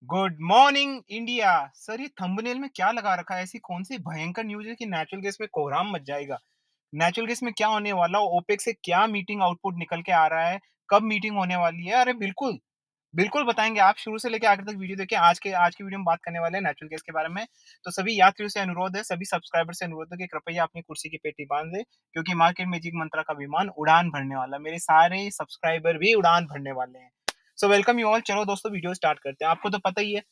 Good morning India. Sir ये thumbnail में क्या लगा रखा है? ऐसी कौन सी भयंकर न्यूज़ है कि नेचुरल गैस में कोहराम मच जाएगा? नेचुरल गैस में क्या होने वाला? ओपेक से क्या मीटिंग आउटपुट निकल के आ रहा है? कब मीटिंग होने वाली है? अरे बिल्कुल, बिल्कुल बताएँगे। आप शुरू से लेके आखिर तक वीडियो देखिए। आज की वीडियो में बात करने वाले हैं नेचुरल गैस के बारे में। तो सभी यात्रियों से अनुरोध है, सभी सब्सक्राइबर से अनुरोध है कि कृपया अपनी कुर्सी की पेटी बाँध लें, क्योंकि मार्केट मैजिक मंत्रा का विमान उड़ान भरने वाला है। मेरे सारे सब्सक्राइबर भी उड़ान भरने वाले हैं। So welcome you all. चलो दोस्तों वीडियो स्टार्ट करते हैं। आपको तो पता ही है,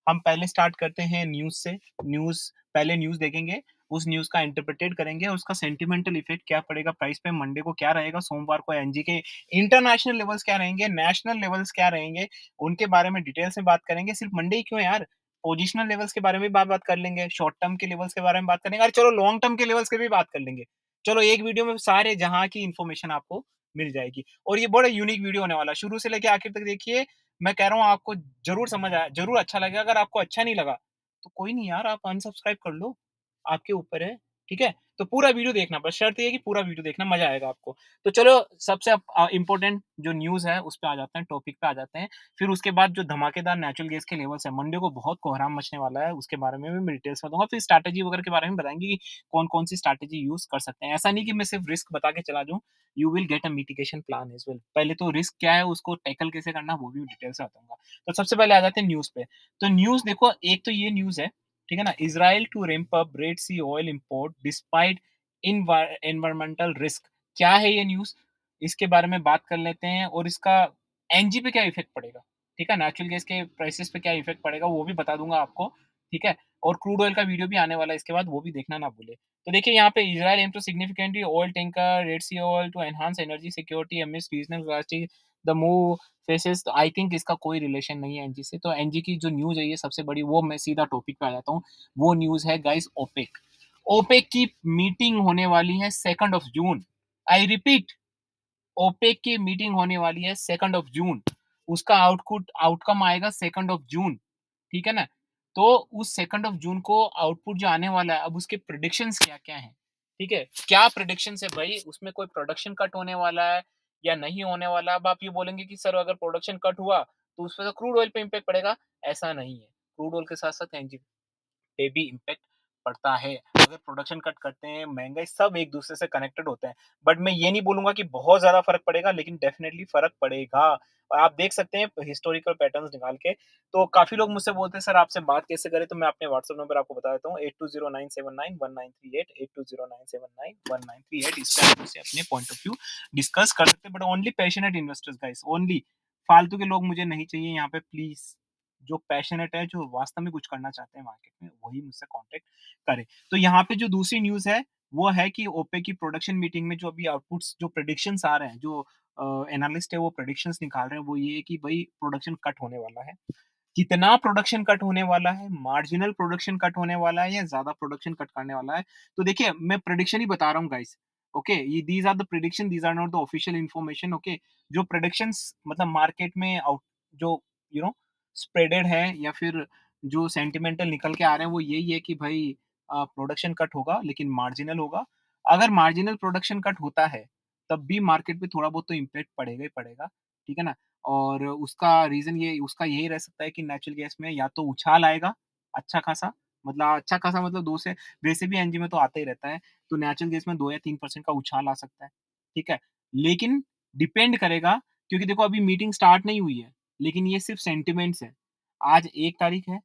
हम पहले स्टार्ट करते हैं न्यूज़ से। न्यूज़ पहले न्यूज़ देखेंगे, उस न्यूज़ का इंटरप्रेटेड करेंगे, उसका सेंटिमेंटल इफेक्ट क्या पड़ेगा प्राइस पे, मंडे को क्या रहेगा, सोमवार को एनजी के इंटरनेशनल लेवल्स क्या रहेंगे, नेशनल लेवल्स क्या रहेंगे, उनके बारे में डिटेल से बात करेंगे। सिर्फ मंडे ही क्यों यार, पोजिशनल लेवल्स के बारे में भी बात कर लेंगे, शॉर्ट टर्म के लेवल्स के बारे में बात करेंगे, अरे चलो लॉन्ग टर्म के लेवल्स के भी बात कर लेंगे। चलो एक वीडियो में सारे जहाँ की इन्फॉर्मेशन आपको मिल जाएगी और ये बड़ा यूनिक वीडियो होने वाला है। शुरू से लेके आखिर तक देखिए। मैं कह रहा हूँ आपको ज़रूर समझ आया, ज़रूर अच्छा लगेगा। अगर आपको अच्छा नहीं लगा, तो कोई नहीं यार, आप अनसब्सक्राइब कर लो, आपके ऊपर है, ठीक है? तो पूरा वीडियो देखना, बस शर्त ये है कि पूरा वीडियो देखना, मज़ा आएगा आपको। तो चलो सबसे इम्पोर्टेंट जो न्यूज़ है, उस पे आ जाते हैं, टॉपिक पे आ जाते हैं। फिर उसके बाद जो धमाकेदार नेचुरल गैस के लेवल्स हैं, मंडे को बहुत कोहराम मचने वाला है, उसके बारे में भी मैं डिटेल्स में बताऊँगा। फिर स्ट्रैटेजी वगैरह के बारे में बताएँगे कि कौन-कौन सी स्ट्रैटेजी यूज़ कर सकते हैं। ऐसा नहीं कि मैं सिर्फ रिस्क बता के चला जाऊँ, you will get a mitigation plan as well. पहले तो रिस्क क्या है, उसको टैकल कैसे करना है, वो भी डिटेल से बताऊँगा। तो सबसे पहले आ जाते हैं न्यूज़ पे। तो न्यूज़ देखो, एक तो ये न्यूज़ है, ठीक है ना? Israel to ramp up Red C oil import despite environmental risk. क्या है ये न्यूज़? इसके बारे में बात कर लेते हैं और इसका एनजी पे क्या इफ़ेक्ट पड़ेगा, ठीक है? नेचुरल गैस के प्राइसेज़ पे क्या इफ़ेक्ट पड़ेगा, वो भी बता दूँगा आपको, ठीक है? और क्रूड ऑयल का वीडियो भी आने वाला है इसके बाद, वो भी देखना ना भूलें। तो देखिए यहाँ पे Israel aim to significantly oil tanker red C oil to enhance energy security amidst regional clarity the move faces. तो आई थिंक इसका कोई रिलेशन नहीं है एनजी से। तो एनजी की जो न्यूज़ है ये सबसे बड़ी, वो मैं सीधा टॉपिक पे आ जाता हूँ। वो न्यूज़ है गाइस ओपेक। ओपेक की मीटिंग होने वाली है 2nd of June. I repeat, OPEC की मीटिंग होने वाली है 2nd ऑफ जून। उसका आउटकम आएगा 2nd ऑफ जून, ठीक है ना? तो उस 2nd ऑफ जून को आउटपुट जो आने वाला है, अब उसके प्रेडिक्शंस क्या-क्या हैं, ठीक है? क्या प्रेडिक्शंस है भाई? उसमें कोई प्रोडक्शन कट होने वाला है या नहीं होने वाला? अब आप ये बोलेंगे कि सर अगर प्रोडक्शन कट हुआ, तो उसपे तो क्रूड ऑयल पे इम्पैक्ट पड़ेगा। ऐसा नहीं है। क्रूड ऑयल के साथ-साथ एनजी पे भी इम्पैक्ट पड़ता है। अगर प्रोडक्शन कट करते हैं, महँगाई, सब एक दूसरे से कनेक्टेड होते हैं। बट मैं ये नहीं बोलूँगा कि बहुत ज़्यादा फ़र्क पड़ेगा, लेकिन डेफ़िनेटली फ़र्क पड़ेगा। और आप देख सकते हैं हिस्टोरिकल पैटर्न्स निकाल के। तो काफ़ी लोग मुझसे बोलते हैं सर आपसे बात कैसे करें? तो मैं अपने व्हाट्सएप नंबर आपको बता देता हूँ, 8209791938 8209791938। इस पे आप मुझसे अपने पॉइंट ऑफ व्यू डिस्कस कर सकते हैं, but only passionate investors guys, only. फालतू के लोग मुझे नहीं चाहिए यहाँ पे प्लीज़। जो पैशनेट है, जो वास्तव में कुछ करना चाहते हैं मार्केट में, वही मुझसे कॉन्टैक्ट करें। तो यहाँ पे जो दूसरी न्यूज़ है, वो है कि ओपेक की प्रोडक्शन मीटिंग में जो अभी आउटपुट्स, जो प्रेडिक्शंस आ रहे हैं, जो एनालिस्ट है वो प्रेडिक्शंस निकाल रहे हैं, वो ये है कि भई प्रोडक्शन कट होने वाला है। कितना प्रोडक्शन कट होने वाला है, मार्जिनल प्रोडक्शन कट होने वाला है या ज़्यादा प्रोडक्शन कट करने वाला है? तो देखिए, मैं प्रेडिक्शन ही बता रहा हूँ गाइस, ओके? ये these are the prediction, these are not the official information, okay? जो प्रेडिक्शंस मतलब मार्केट में जो यू नो स्प्रेडेड है या फिर जो सेंटिमेंटल निकल के आ रहे हैं, वो यही है कि भाई प्रोडक्शन कट होगा लेकिन मार्जिनल होगा। अगर मार्जिनल प्रोडक्शन कट होता है, तब भी मार्केट पे थोड़ा बहुत तो इम्पैक्ट पड़ेगा ही पड़ेगा, ठीक है ना? और उसका रीज़न ये उसका यही रह सकता है कि नेचुरल गैस में या तो उछाल आएगा अच्छा खासा, मतलब अच्छा खासा मतलब 2 से, वैसे भी एनजी में तो आता ही रहता है, तो नेचुरल गैस में 2 या 3% का उछाल आ सकता है, ठीक है? लेकिन डिपेंड करेगा, क्योंकि देखो अभी मीटिंग स्टार्ट नहीं हुई है, लेकिन ये सिर्फ़ सेंटिमेंट्स है। आज 1 तारीख है,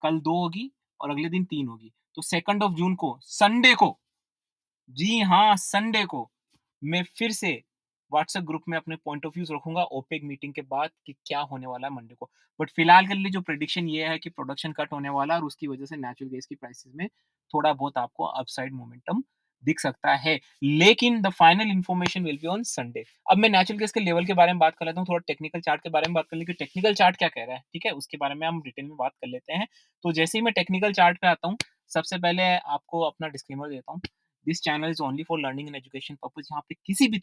कल 2 होगी और अगले दिन 3 होगी। तो 2nd ऑफ जून को, संडे को, जी हाँ, संडे को मैं फिर से व्हाट्सएप ग्रुप में अपने पॉइंट ऑफ व्यूज़ रखूँगा ओपेक मीटिंग के बाद कि क्या होने वाला है मंडे को। बट फिलहाल के लिए जो प्रेडिक्शन ये है कि प्रोडक्शन कट होने वाला है और उसकी वजह से नेचुरल गैस की प्राइसेज़ में थोड़ा बहुत आपको अपसाइड मोमेंटम दिख सकता है। लेकिन the final information will be on Sunday. अब मैं नेचुरल गैस के लेवल के बारे में बात कर लेता हूँ, थोड़ा टेक्निकल चार्ट के बारे में बात कर लें कि टेक्निकल चार्ट क्या कह रहा है, ठीक है? उसके बारे में हम डिटेल में बात कर लेते हैं। तो जैसे ही मैं टेक्निकल चार्ट पे आता हूँ, सबसे पहले आपको अपना डिस्क्लेमर देता हूँ। This channel is only for learning and education purpose. यहाँ पे किसी भी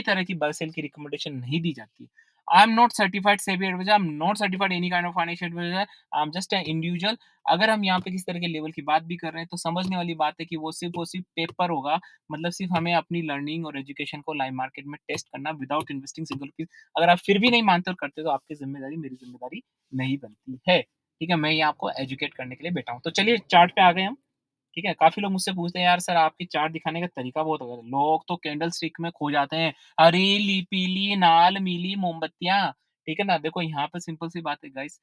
तरह की बाय सेल की रिकमेंडेशन नहीं दी जाती है। I am not certified SEBI advisor, I am not certified any kind of financial advisor, I am just an individual. अगर हम यहाँ पे किस तरह के लेवल की बात भी कर रहे हैं तो समझने वाली बात है कि वो सिर्फ पेपर होगा, मतलब सिर्फ हमें अपनी लर्निंग और एजुकेशन को लाइव मार्केट में टेस्ट करना विदाउट इन्वेस्टिंग सिंगल रुपीज। अगर आप फिर भी नहीं मानते और करते तो आपकी जिम्मेदारी मेरी जिम्मेदारी नहीं बनती है। ठीक है, मैं ये आपको एजुकेट करने के लिए बैठा हूँ। तो चलिए चार्ट पे आ गए हम। ठीक है, काफ़ी लोग मुझसे पूछते हैं यार सर आपकी चार्ट दिखाने का तरीका बहुत गलत है। लोग तो कैंडल स्टिक में खो जाते हैं, हरी पीली नाल मीली मोमबत्तियाँ, ठीक है ना? देखो यहाँ पे सिंपल सी बात है guys,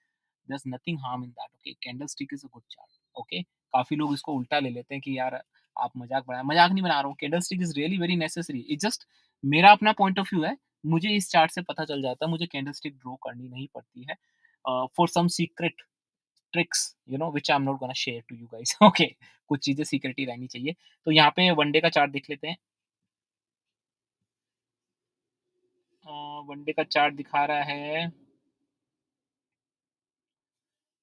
there is nothing harm in that, okay? Candlestick is a good chart, okay? काफ़ी लोग इसको उल्टा ले लेते हैं कि यार आप मज़ाक बना, मज़ाक नहीं बना रहा हूँ, candle stick is really very necessary, it's just मेरा अपना पॉइंट ऑफ व्यू है, मुझे इस चार्ट से पता चल जाता है, मुझे कैंडल स्टिक ड्रॉ करनी नहीं पड़ती है for some secret tricks which I am not gonna share to you guys. Okay, कुछ चीजें सीक्रेट ही रहनी चाहिए। तो यहाँ पे वनडे का चार्ट देख लेते हैं। वनडे का चार्ट दिखा रहा है,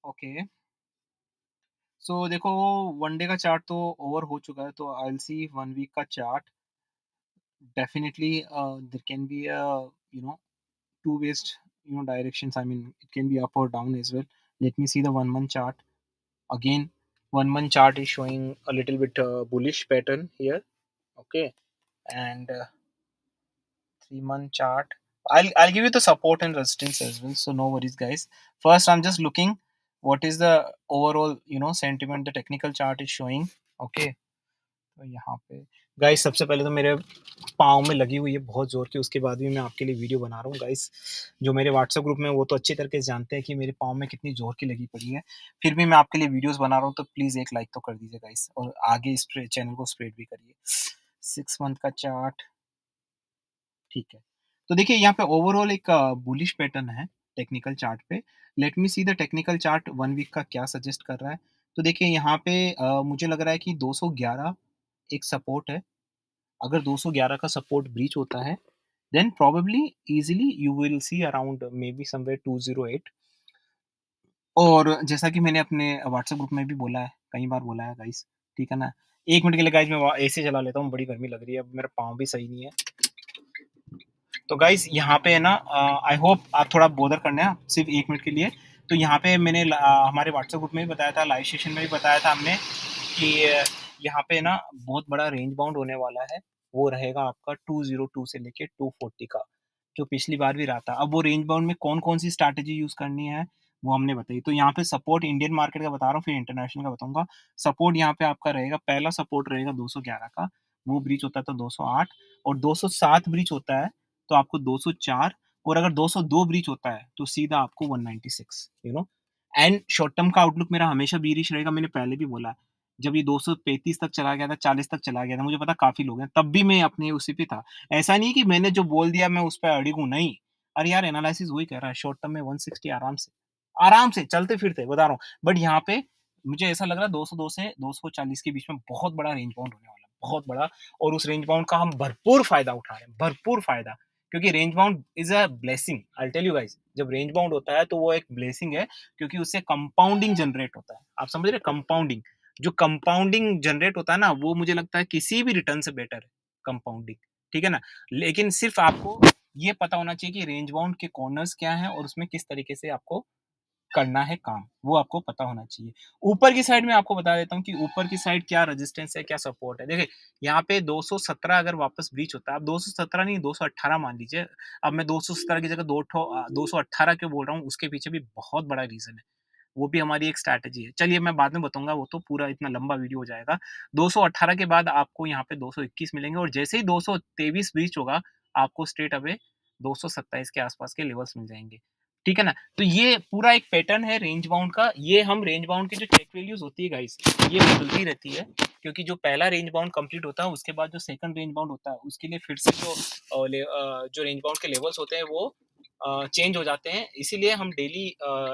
ओके। सो देखो वनडे का चार्ट तो ओवर हो चुका है, तो I will see one week का chart. Definitely there can be a you know two ways directions, I mean it can be up or down as well. Let me see the 1 month chart again. 1 month chart is showing a little bit bullish pattern here, okay? And 3 month chart, I'll give you the support and resistance as well, so no worries guys. First I'm just looking what is the overall sentiment the technical chart is showing, okay? तो यहाँ पे guys सबसे पहले तो मेरे पाँव में लगी हुई है बहुत जोर की, उसके बाद भी मैं आपके लिए वीडियो बना रहा हूँ गाइस। जो मेरे व्हाट्सएप ग्रुप में वो तो अच्छी तरीके से जानते हैं कि मेरे पाँव में कितनी जोर की लगी पड़ी है, फिर भी मैं आपके लिए वीडियोस बना रहा हूँ, तो प्लीज एक लाइक तो कर दीजिए गाइस और आगे इस चैनल को स्प्रेड भी करिए। 6 मंथ का चार्ट, ठीक है। तो देखिए यहाँ पे ओवरऑल एक बुलिश पैटर्न है टेक्निकल चार्ट पे। Let me see the technical chart 1 week का क्या सजेस्ट कर रहा है। तो देखिए यहाँ पे मुझे लग रहा है कि 211 एक सपोर्ट है। अगर 211 का सपोर्ट ब्रीच होता है then probably easily you will see around maybe somewhere 208। और जैसा कि मैंने अपने व्हाट्सएप ग्रुप में भी बोला है, कई बार बोला है गाइस, ठीक है ना? 1 मिनट के लिए गाइस मैं एसी चला लेता हूँ, बड़ी गर्मी लग रही है, अब मेरा पाँव भी सही नहीं है। तो गाइस यहाँ पे है ना, आई होप आप थोड़ा बोदर करना है सिर्फ 1 मिनट के लिए। तो यहाँ पे मैंने हमारे व्हाट्सएप ग्रुप में भी बताया था, लाइव सेशन में भी बताया था हमने कि यहाँ पे ना बहुत बड़ा रेंज बाउंड होने वाला है। वो रहेगा आपका 202 से लेके 240 का, जो पिछली बार भी रहा था। अब वो रेंज बाउंड में कौन कौन सी स्ट्रैटेजी यूज करनी है वो हमने बताई। तो यहाँ पे सपोर्ट इंडियन मार्केट का बता रहा हूँ, फिर इंटरनेशनल का बताऊंगा। सपोर्ट यहाँ पे आपका रहेगा, पहला सपोर्ट रहेगा 211 का, वो ब्रीच होता है तो 208, और 207 ब्रीच होता है तो आपको 204, और अगर 202 ब्रीच होता है तो सीधा आपको 196, एंड शॉर्ट टर्म का आउटलुक मेरा हमेशा बीरिश रहेगा, मैंने पहले भी बोला है। जब ये 235 तक चला गया था, 40 तक चला गया था, मुझे पता काफी लोग हैं, तब भी मैं अपने उसी पे था। ऐसा नहीं कि मैंने जो बोल दिया मैं उस पर अड़िग हूँ, नहीं। अरे यार एनालिसिस वही कह रहा है, शॉर्ट टर्म में 160 आराम से चलते फिरते बता रहा हूँ। बट यहाँ पे मुझे ऐसा लग रहा है 202 से 240 के बीच में बहुत बड़ा रेंज बाउंड होने वाला है, बहुत बड़ा। और उस रेंज बाउंड का हम भरपूर फायदा उठा रहे हैं, भरपूर फायदा। क्योंकि range bound is a blessing, I tell you guys, जब रेंज बाउंड होता है तो वो एक ब्लेसिंग है, क्योंकि उससे कंपाउंडिंग जनरेट होता है। आप समझ रहे, कंपाउंडिंग, जो कंपाउंडिंग जनरेट होता है ना, वो मुझे लगता है किसी भी रिटर्न से बेटर है कंपाउंडिंग, ठीक है ना? लेकिन सिर्फ आपको ये पता होना चाहिए कि रेंज बाउंड के कॉर्नर्स क्या हैं और उसमें किस तरीके से आपको करना है काम, वो आपको पता होना चाहिए। ऊपर की साइड में आपको बता देता हूँ कि ऊपर की साइड क्या रेजिस्टेंस है, क्या सपोर्ट है। देखिए यहाँ पे 217 अगर वापस ब्रीच होता है, अब 217 नहीं 218 मान लीजिए। अब मैं 217 की जगह 218 क्यों बोल रहा हूँ, उसके पीछे भी बहुत बड़ा रीजन है, वो भी हमारी एक स्ट्रैटेजी है। चलिए मैं बाद में बताऊंगा, वो तो पूरा इतना लंबा वीडियो हो जाएगा। 218 के बाद आपको यहाँ पे 221 मिलेंगे, और जैसे ही 223 ब्रीच होगा आपको स्ट्रेट अवे 227 के आसपास के लेवल्स मिल जाएंगे, ठीक है ना? तो ये पूरा एक पैटर्न है रेंज बाउंड का। ये हम रेंज बाउंड की जो चेक वैल्यूज होती है गाइस, ये बदलती रहती है, क्योंकि जो पहला रेंज बाउंड कंप्लीट होता है उसके बाद जो सेकंड रेंज बाउंड होता है उसके लिए फिर से जो रेंज बाउंड के लेवल्स होते हैं वो चेंज हो जाते हैं। इसीलिए हम डेली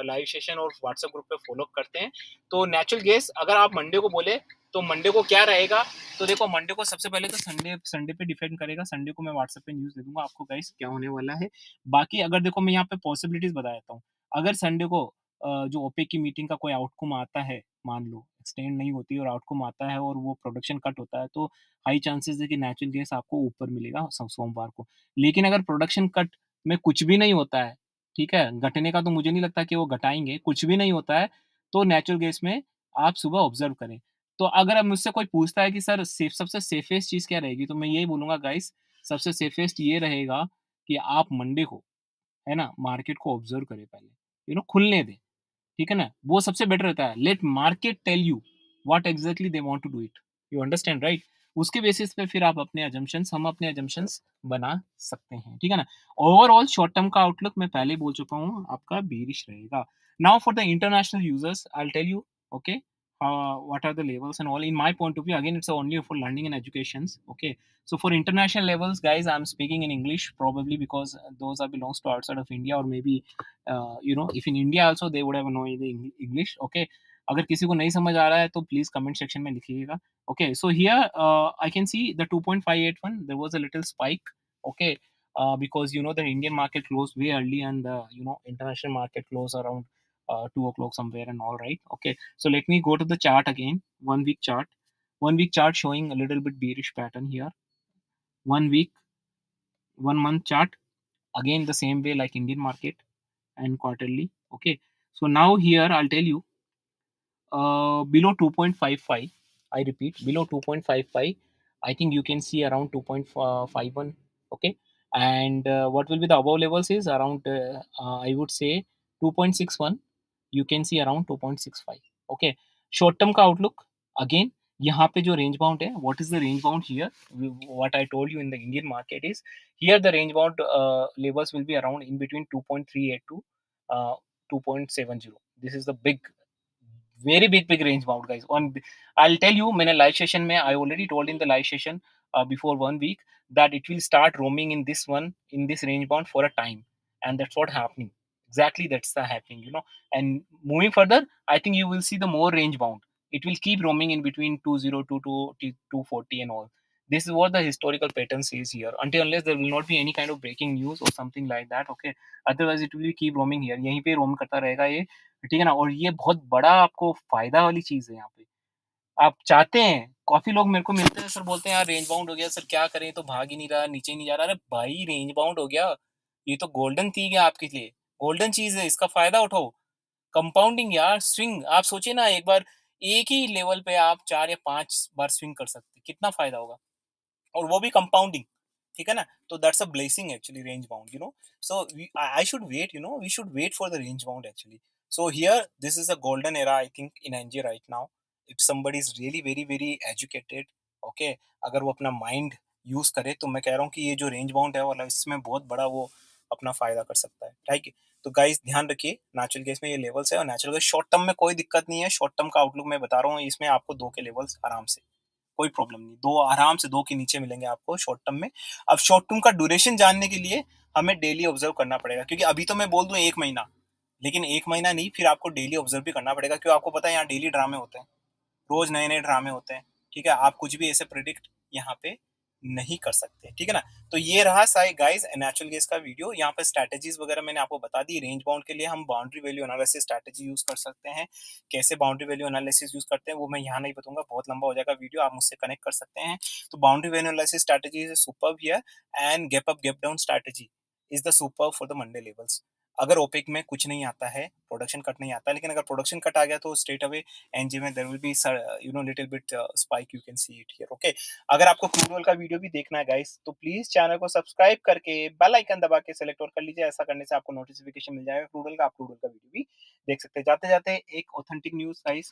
लाइव सेशन और व्हाट्सएप ग्रुप पे फॉलो करते हैं। तो नेचुरल गेस अगर आप मंडे को बोले तो मंडे को क्या रहेगा, तो देखो मंडे को सबसे पहले तो संडे संडे पे डिपेंड करेगा। संडे को मैं व्हाट्सएप पे न्यूज़ दे दूंगा आपको गाइस क्या होने वाला है। बाकी अगर देखो मैं यहाँ पे पॉसिबिलिटीज बता देता हूँ। अगर संडे को जो ओपेक की मीटिंग का कोई आउटकम आता है, मान लो एक्सटेंड नहीं होती और आउटकम आता है और वो प्रोडक्शन कट होता है, तो हाई चांसेस है कि नेचुरल गैस आपको ऊपर मिलेगा सोमवार को। लेकिन अगर प्रोडक्शन कट में कुछ भी नहीं होता है, ठीक है? घटने का तो मुझे नहीं लगता कि वो घटाएँगे, कुछ भी नहीं होता है, तो नेचुरल गैस में आप सुबह ऑब्ज़र्व करें। तो अगर अब मुझसे कोई पूछता है कि सर सबसे सेफेस्ट चीज़ क्या रहेगी? तो मैं यही बोलूँगा गाइज़, सबसे सेफेस्ट ये रहेगा कि आप मंडे को, है ना, मार्केट को ऑब्ज़र्व करें पहले, खुलने दें। ठीक है ना? वो सबसे बेटर रहता है। Let market tell you what exactly they want to do it. You understand right? उसके बेसिस पे फिर आप अपने असम्पशन्स हम अपने असम्पशन्स बना सकते हैं। ठीक है ना? ओवरऑल शॉर्ट टर्म का आउटलुक मैं पहले ही बोल चुका हूँ, आपका बेयरिश रहेगा। Now for the international users I will tell you, okay, what are the levels and all. In my point of view, again, it's only for learning and educations. Okay, so for international levels, guys, I'm speaking in English probably because those are belongs to outside of India, or maybe if in India also they would have known the English. Okay, अगर किसी को नहीं समझ आ रहा है तो please comment section में लिखिएगा. Okay, so here I can see the 2.581 there was a little spike. Okay, because the Indian market closed way early, and international market closed around 2 o'clock somewhere and all, right. Okay, so let me go to the chart again. 1 week chart. 1 week chart showing a little bit bearish pattern here. 1 week, 1 month chart, again the same way like Indian market, and quarterly. Okay, so now here I'll tell you, below 2.55, I repeat, below 2.55, I think you can see around 2.51. Okay, and what will be the above levels is around, I would say 2.61, you can see around 2.65. Okay, short term का outlook, again यहाँ पे जो range bound है, what is the range bound here? What I told you in the Indian market is, here the range bound levels will be around in between 2.38 to 2.70. This is the very big range bound, guys. On I'll tell you, मैंने live session में, I already told in the live session before 1 week that it will start roaming in this range bound for a time, and that's what happening. Exactly, that's the happening. And moving further, I think you will see the more range bound. It will keep roaming in between 2022 to 240 and all. This is what the historical pattern says here. Until unless there will not be any kind of breaking news or something like that, okay. Otherwise, it will keep roaming here. यहीं पे roam करता रहेगा ये, ठीक है ना? और ये बहुत बड़ा आपको फ़ायदा वाली चीज़ है यहाँ पे। आप चाहते हैं, काफ़ी लोग मेरे को मिलते हैं, सर बोलते हैं यार रेंज बाउंड हो गया, सर क्या करें? ये तो भाग ही नहीं रहा, नीचे ही नहीं जा रहा। अरे भाई रेंज बाउंड हो गया, ये तो गोल्डन थिंग है आपके लिए, गोल्डन चीज़ है, इसका फ़ायदा उठाओ। कंपाउंडिंग यार, स्विंग आप सोचिए ना, एक बार एक ही लेवल पे आप 4 या 5 बार स्विंग कर सकते हैं, कितना फ़ायदा होगा? और वो भी कंपाउंडिंग, ठीक है ना? तो that's a blessing actually, range bound. So I should wait, we should wait for the range bound actually. So here this is a golden era I think in NG right now. If somebody is really very very educated, okay, अगर वो अपना mind use करे, तो मैं कह रहा हूँ कि ये जो रेंज बाउंड है वाला, इसमें बहुत बड़ा वो अपना फायदा कर सकता है, ठीक है. तो गाइस ध्यान रखिए, नेचुरल गैस में ये लेवल्स है, और नेचुरल गैस शॉर्ट टर्म में कोई दिक्कत नहीं है. शॉर्ट टर्म का आउटलुक मैं बता रहा हूँ, इसमें आपको 2 के लेवल्स आराम से, कोई प्रॉब्लम नहीं, 2 आराम से 2 के नीचे मिलेंगे आपको शॉर्ट टर्म में. अब शॉर्ट टर्म का ड्यूरेशन जानने के लिए हमें डेली ऑब्जर्व करना पड़ेगा, क्योंकि अभी तो मैं बोल दूं 1 महीना, लेकिन 1 महीना नहीं, फिर आपको डेली ऑब्जर्व भी करना पड़ेगा, क्योंकि आपको पता है यहाँ डेली ड्रामे होते हैं, रोज नए नए ड्रामे होते हैं, ठीक है. आप कुछ भी ऐसे प्रिडिक्ट यहाँ पे नहीं कर सकते, ठीक है ना. तो ये रहा साई गाइस नेचुरल गैस का वीडियो. यहाँ पे स्ट्रैटेजीज वगैरह मैंने आपको बता दी. रेंज बाउंड के लिए हम boundary value analysis strategy use कर सकते हैं. कैसे बाउंड्री वैल्यू एनालिसिस यूज करते हैं वो मैं यहाँ नहीं बताऊंगा, बहुत लंबा हो जाएगा वीडियो, आप मुझसे कनेक्ट कर सकते हैं. तो boundary value analysis strategy is superb here, and gap up gap down strategy is the superb for the Monday levels. अगर ओपेक में कुछ नहीं आता है, प्रोडक्शन कट नहीं आता है, लेकिन अगर प्रोडक्शन कट आ गया तो स्ट्रेट अवे एनजे में there will be little bit spike, you can see it here, okay. अगर आपको क्रूड ऑयल का वीडियो भी देखना है गाइस, तो प्लीज चैनल को सब्सक्राइब करके बेल आइकन दबा के सेलेक्ट और कर लीजिए. ऐसा करने से आपको नोटिफिकेशन मिल जाएगा क्रूड ऑयल का, आप क्रूड ऑयल का वीडियो भी देख सकते हैं. जाते जाते एक authentic news guys,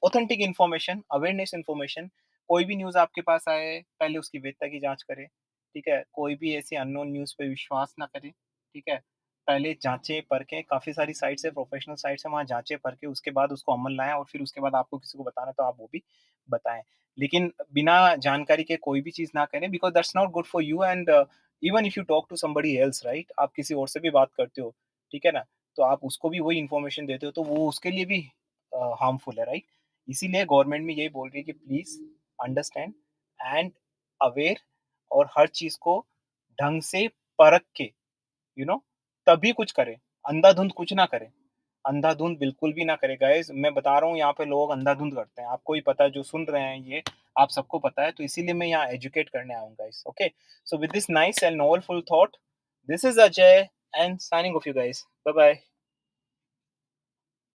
authentic information, awareness information. कोई भी न्यूज आपके पास आए, पहले उसकी वैधता की जांच करें, ठीक है. कोई भी ऐसी अननोन न्यूज पे विश्वास ना करें, ठीक है. पहले जांचें परखें, काफ़ी सारी साइट्स है, प्रोफेशनल साइट्स है, वहाँ जांचें परखें, उसके बाद उसको अमल लाएँ, और फिर उसके बाद आपको किसी को बताना है तो आप वो भी बताएँ. लेकिन बिना जानकारी के कोई भी चीज़ ना करें, because that's not good for you. And even if you talk to somebody else, right, आप किसी और से भी बात करते हो, ठीक है ना, तो आप उसको भी वही इन्फॉर्मेशन देते हो, तो वो उसके लिए भी हार्मफुल है, राइट. इसीलिए गवर्नमेंट भी यही बोल रही है कि प्लीज़ अंडरस्टैंड एंड अवेयर, और हर चीज़ को ढंग से परख के, यू नो तभी कुछ करें. अंधाधुंध कुछ ना करें, अंधाधुंध बिल्कुल भी ना करें गाइस. मैं बता रहा हूँ, यहाँ पे लोग अंधाधुंध करते हैं, आपको ही पता है, जो सुन रहे हैं ये आप सबको पता है, तो इसीलिए मैं यहाँ एजुकेट करने आया हूँ guys, okay. So with this nice and novelful thought, This is Ajay and signing off you guys. Bye bye.